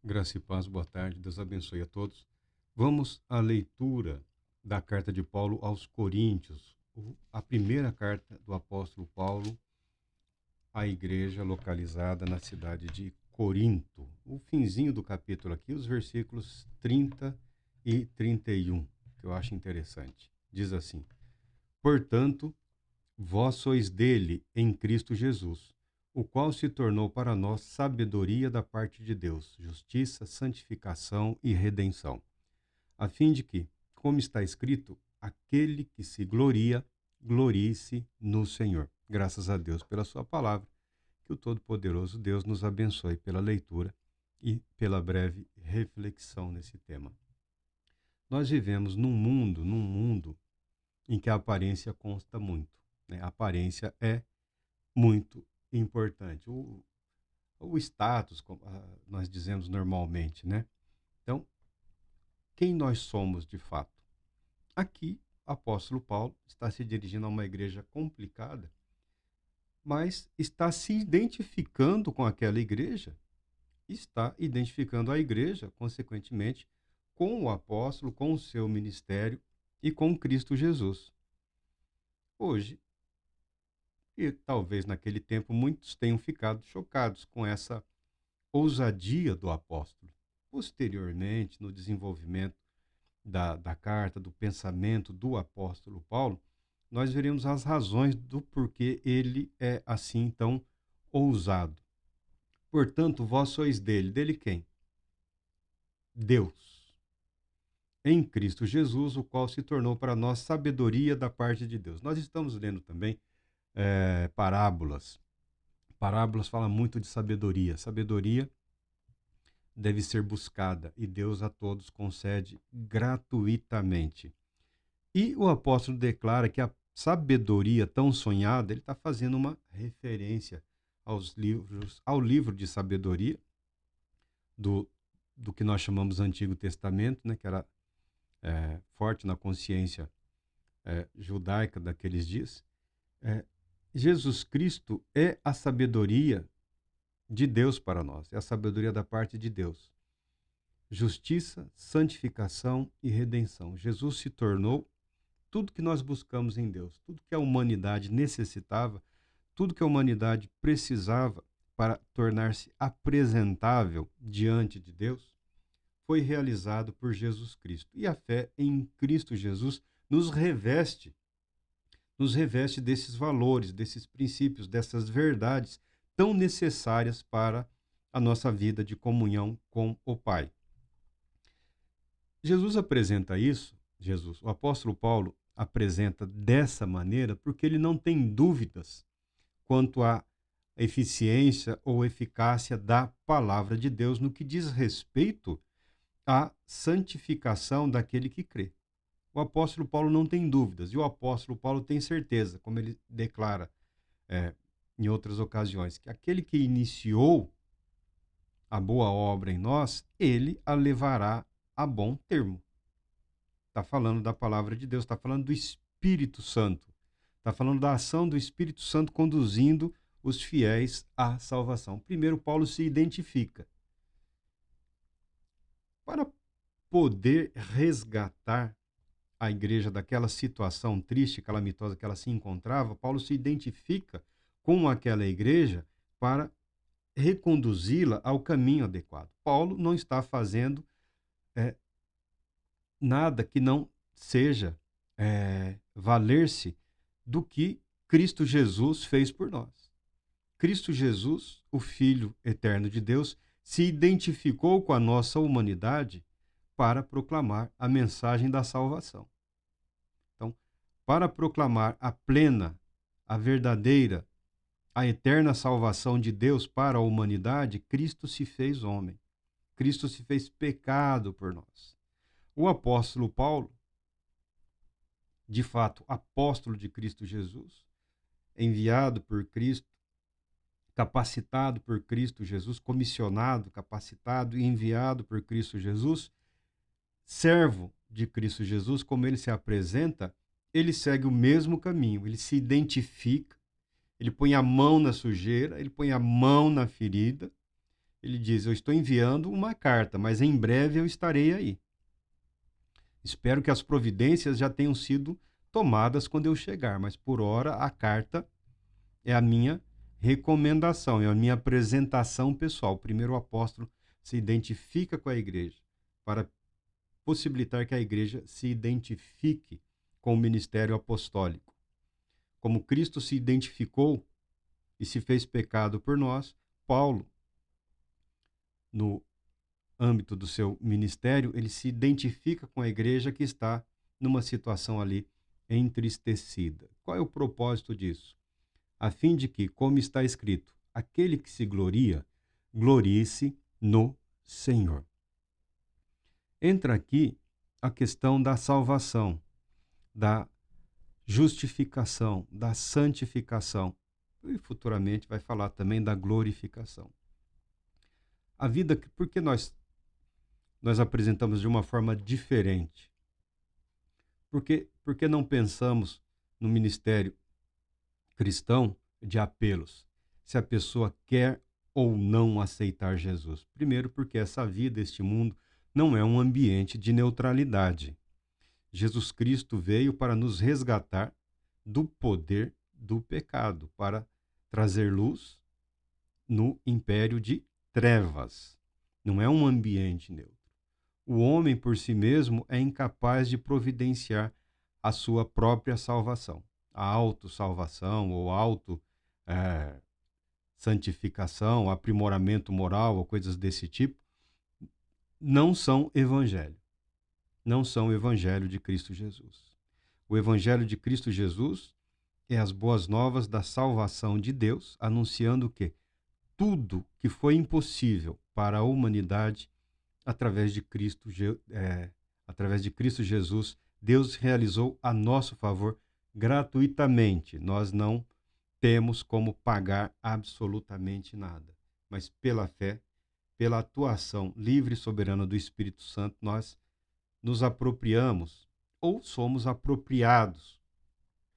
Graça e paz, boa tarde, Deus abençoe a todos. Vamos à leitura da carta de Paulo aos Coríntios, a primeira carta do apóstolo Paulo à igreja localizada na cidade de Corinto. O finzinho do capítulo aqui, os versículos 30 e 31, que eu acho interessante. Diz assim: Portanto, vós sois dele em Cristo Jesus, o qual se tornou para nós sabedoria da parte de Deus, justiça, santificação e redenção, a fim de que, como está escrito, aquele que se gloria, glorie-se no Senhor. Graças a Deus pela sua palavra, que o Todo-Poderoso Deus nos abençoe pela leitura e pela breve reflexão nesse tema. Nós vivemos num mundo em que a aparência consta muito, né? A aparência é muito importante. O status, como nós dizemos normalmente, né? Então, quem nós somos de fato? Aqui, o apóstolo Paulo está se dirigindo a uma igreja complicada, mas está se identificando com aquela igreja, está identificando a igreja, consequentemente, com o apóstolo, com o seu ministério e com Cristo Jesus. Hoje, e talvez naquele tempo, muitos tenham ficado chocados com essa ousadia do apóstolo. Posteriormente, no desenvolvimento da carta, do pensamento do apóstolo Paulo, nós veremos as razões do porquê ele é assim tão ousado. Portanto, vós sois dele. Dele quem? Deus. Em Cristo Jesus, o qual se tornou para nós sabedoria da parte de Deus. Nós estamos lendo também parábolas. Parábolas falam muito de sabedoria. Sabedoria deve ser buscada e Deus a todos concede gratuitamente. E o apóstolo declara que a sabedoria tão sonhada, ele está fazendo uma referência ao livro de sabedoria do, do que nós chamamos Antigo Testamento, né, que era forte na consciência judaica daqueles dias. Jesus Cristo é a sabedoria de Deus para nós, é a sabedoria da parte de Deus. Justiça, santificação e redenção. Jesus se tornou tudo que nós buscamos em Deus, tudo que a humanidade necessitava, tudo que a humanidade precisava para tornar-se apresentável diante de Deus, foi realizado por Jesus Cristo. E a fé em Cristo Jesus nos reveste desses valores, desses princípios, dessas verdades tão necessárias para a nossa vida de comunhão com o Pai. Jesus apresenta isso, o apóstolo Paulo apresenta dessa maneira porque ele não tem dúvidas quanto à eficiência ou eficácia da palavra de Deus no que diz respeito à santificação daquele que crê. O apóstolo Paulo não tem dúvidas e o apóstolo Paulo tem certeza, como ele declara em outras ocasiões, que aquele que iniciou a boa obra em nós, ele a levará a bom termo. Está falando da palavra de Deus, está falando do Espírito Santo, está falando da ação do Espírito Santo conduzindo os fiéis à salvação. Primeiro, Paulo se identifica. Para poder resgatar a igreja daquela situação triste, calamitosa que ela se encontrava, Paulo se identifica com aquela igreja para reconduzi-la ao caminho adequado. Paulo não está fazendo nada que não seja valer-se do que Cristo Jesus fez por nós. Cristo Jesus, o Filho eterno de Deus, se identificou com a nossa humanidade para proclamar a mensagem da salvação. Então, para proclamar a plena, a verdadeira, a eterna salvação de Deus para a humanidade, Cristo se fez homem. Cristo se fez pecado por nós. O apóstolo Paulo, de fato, apóstolo de Cristo Jesus, enviado por Cristo, capacitado por Cristo Jesus, comissionado, capacitado e enviado por Cristo Jesus, servo de Cristo Jesus, como ele se apresenta, ele segue o mesmo caminho, ele se identifica, ele põe a mão na sujeira, ele põe a mão na ferida, Ele diz: eu estou enviando uma carta, mas em breve eu estarei aí. Espero que as providências já tenham sido tomadas quando eu chegar, mas por hora a carta é a minha recomendação, é a minha apresentação pessoal. O primeiro apóstolo se identifica com a igreja para possibilitar que a igreja se identifique com o ministério apostólico. Como Cristo se identificou e se fez pecado por nós, Paulo, no âmbito do seu ministério, ele se identifica com a igreja que está numa situação ali entristecida. Qual é o propósito disso? A fim de que, como está escrito, aquele que se gloria, glorie-se no Senhor. Entra aqui a questão da salvação, da justificação, da santificação. E futuramente vai falar também da glorificação. A vida, por que nós apresentamos de uma forma diferente? Porque não pensamos no ministério cristão de apelos, se a pessoa quer ou não aceitar Jesus. Primeiro, porque essa vida, este mundo, não é um ambiente de neutralidade. Jesus Cristo veio para nos resgatar do poder do pecado, para trazer luz no império de trevas. Não é um ambiente neutro. O homem por si mesmo é incapaz de providenciar a sua própria salvação. A autossalvação ou santificação, aprimoramento moral ou coisas desse tipo, não são evangelho. Não são o evangelho de Cristo Jesus. O evangelho de Cristo Jesus é as boas novas da salvação de Deus, anunciando que tudo que foi impossível para a humanidade, através de Cristo Jesus, Deus realizou a nosso favor gratuitamente. Nós não temos como pagar absolutamente nada, mas pela fé, pela atuação livre e soberana do Espírito Santo, nós nos apropriamos ou somos apropriados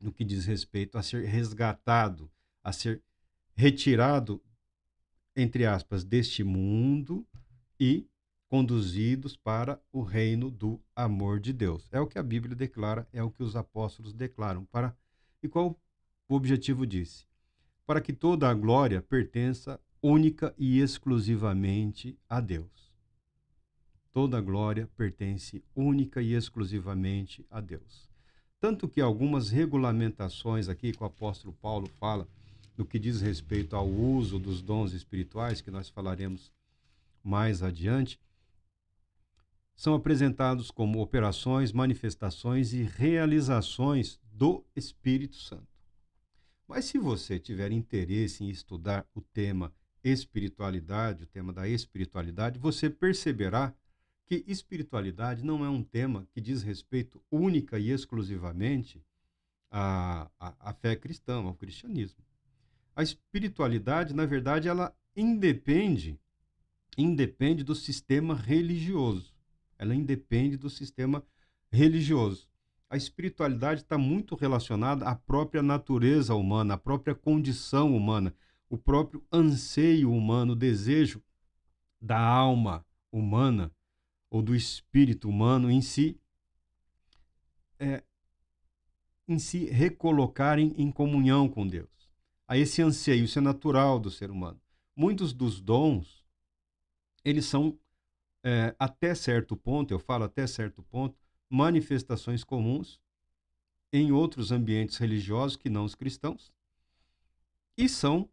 no que diz respeito a ser resgatado, a ser retirado, entre aspas, deste mundo e conduzidos para o reino do amor de Deus. É o que a Bíblia declara, é o que os apóstolos declaram. E qual o objetivo disso? Para que toda a glória pertença única e exclusivamente a Deus. Toda a glória pertence única e exclusivamente a Deus. Tanto que algumas regulamentações aqui que o apóstolo Paulo fala, no que diz respeito ao uso dos dons espirituais, que nós falaremos mais adiante, são apresentados como operações, manifestações e realizações do Espírito Santo. Mas se você tiver interesse em estudar o tema espiritualidade, o tema da espiritualidade, você perceberá que espiritualidade não é um tema que diz respeito única e exclusivamente à fé cristã, ao cristianismo. A espiritualidade, na verdade, ela independe do sistema religioso. Ela independe do sistema religioso. A espiritualidade está muito relacionada à própria natureza humana, à própria condição humana, o próprio anseio humano, o desejo da alma humana ou do espírito humano em si recolocarem em comunhão com Deus. A esse anseio, isso é natural do ser humano. Muitos dos dons, eles são até certo ponto, eu falo até certo ponto, manifestações comuns em outros ambientes religiosos que não os cristãos, e são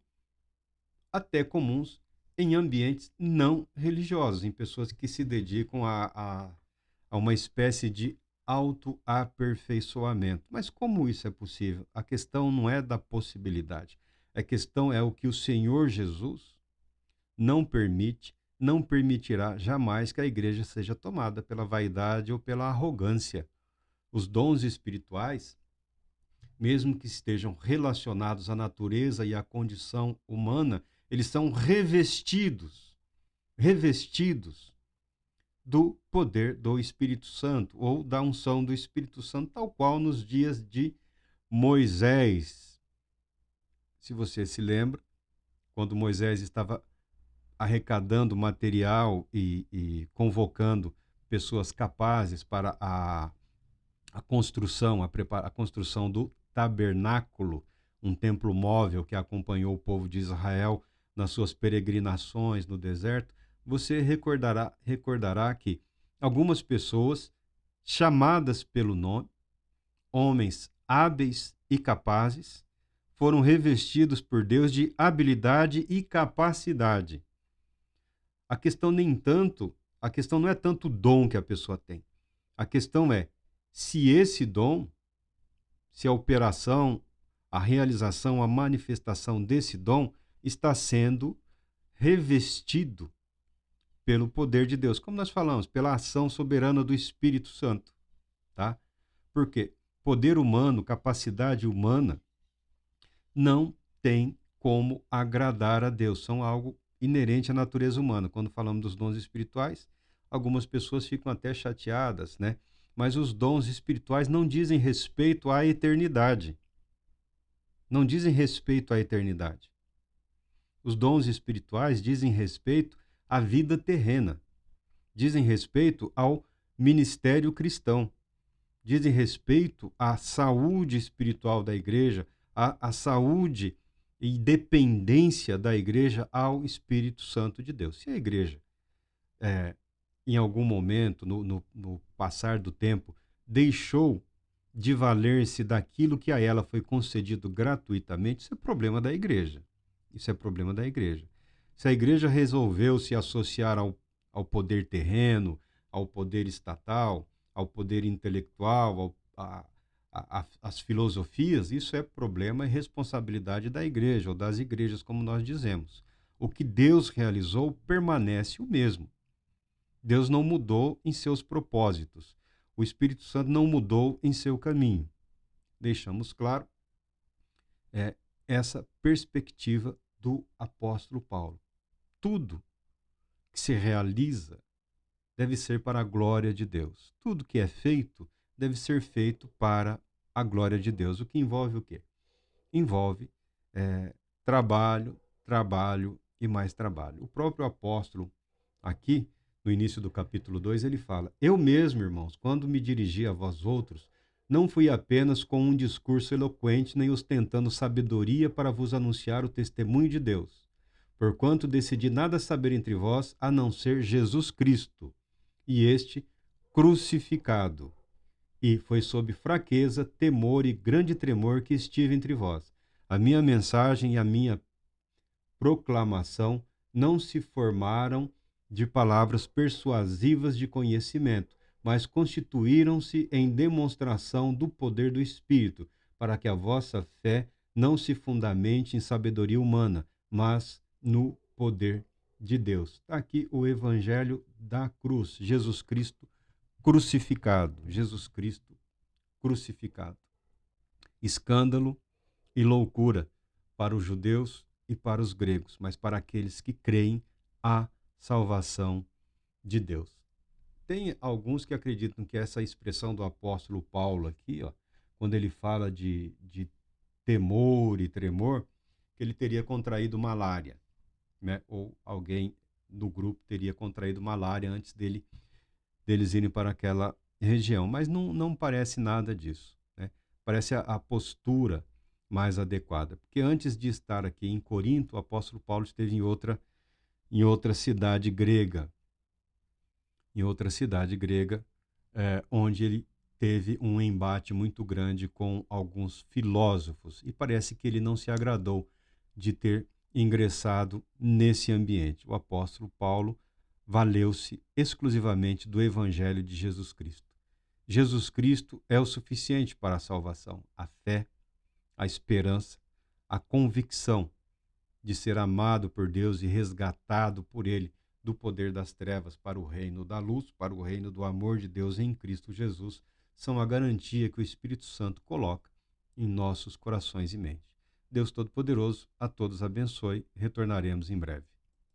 até comuns em ambientes não religiosos, em pessoas que se dedicam a uma espécie de autoaperfeiçoamento. Mas como isso é possível? A questão não é da possibilidade. A questão é o que o Senhor Jesus não permite, não permitirá jamais que a igreja seja tomada pela vaidade ou pela arrogância. Os dons espirituais, mesmo que estejam relacionados à natureza e à condição humana, eles são revestidos do poder do Espírito Santo ou da unção do Espírito Santo, tal qual nos dias de Moisés. Se você se lembra, quando Moisés estava arrecadando material e convocando pessoas capazes para a construção, a construção do tabernáculo, um templo móvel que acompanhou o povo de Israel nas suas peregrinações no deserto, você recordará que algumas pessoas chamadas pelo nome, homens hábeis e capazes, foram revestidos por Deus de habilidade e capacidade. A questão não é tanto o dom que a pessoa tem. A questão é se esse dom, se a operação, a realização, a manifestação desse dom está sendo revestido pelo poder de Deus, como nós falamos, pela ação soberana do Espírito Santo, tá? Porque poder humano, capacidade humana, não tem como agradar a Deus, são algo inerente à natureza humana. Quando falamos dos dons espirituais, algumas pessoas ficam até chateadas, né? Mas os dons espirituais não dizem respeito à eternidade. Não dizem respeito à eternidade. Os dons espirituais dizem respeito à vida terrena. Dizem respeito ao ministério cristão. Dizem respeito à saúde espiritual da igreja, à saúde e dependência da igreja ao Espírito Santo de Deus. Se a igreja, em algum momento, no passar do tempo, deixou de valer-se daquilo que a ela foi concedido gratuitamente, isso é problema da igreja. Isso é problema da igreja. Se a igreja resolveu se associar ao poder terreno, ao poder estatal, ao poder intelectual, às filosofias, isso é problema e responsabilidade da igreja, ou das igrejas, como nós dizemos. O que Deus realizou permanece o mesmo. Deus não mudou em seus propósitos. O Espírito Santo não mudou em seu caminho. Deixamos claro essa perspectiva do apóstolo Paulo. Tudo que se realiza deve ser para a glória de Deus. Tudo que é feito deve ser feito para a glória de Deus. O que envolve o quê? Envolve trabalho, trabalho e mais trabalho. O próprio apóstolo, aqui, no início do capítulo 2, ele fala: eu mesmo, irmãos, quando me dirigi a vós outros, não fui apenas com um discurso eloquente, nem ostentando sabedoria para vos anunciar o testemunho de Deus, porquanto decidi nada saber entre vós, a não ser Jesus Cristo, e este crucificado. E foi sob fraqueza, temor e grande tremor que estive entre vós. A minha mensagem e a minha proclamação não se formaram de palavras persuasivas de conhecimento, mas constituíram-se em demonstração do poder do Espírito, para que a vossa fé não se fundamente em sabedoria humana, mas no poder de Deus. Está aqui o Evangelho da cruz, Jesus Cristo crucificado. Jesus Cristo crucificado. Escândalo e loucura para os judeus e para os gregos, mas para aqueles que creem, a salvação de Deus. Tem alguns que acreditam que essa expressão do apóstolo Paulo aqui, quando ele fala de temor e tremor, que ele teria contraído malária, né? Ou alguém do grupo teria contraído malária antes deles irem para aquela região. Mas não parece nada disso, né? Parece a postura mais adequada. Porque antes de estar aqui em Corinto, o apóstolo Paulo esteve em outra cidade grega. Onde ele teve um embate muito grande com alguns filósofos. E parece que ele não se agradou de ter ingressado nesse ambiente. O apóstolo Paulo valeu-se exclusivamente do Evangelho de Jesus Cristo. Jesus Cristo é o suficiente para a salvação. A fé, a esperança, a convicção de ser amado por Deus e resgatado por Ele do poder das trevas para o reino da luz, para o reino do amor de Deus em Cristo Jesus, são a garantia que o Espírito Santo coloca em nossos corações e mente. Deus Todo-Poderoso a todos abençoe. Retornaremos em breve.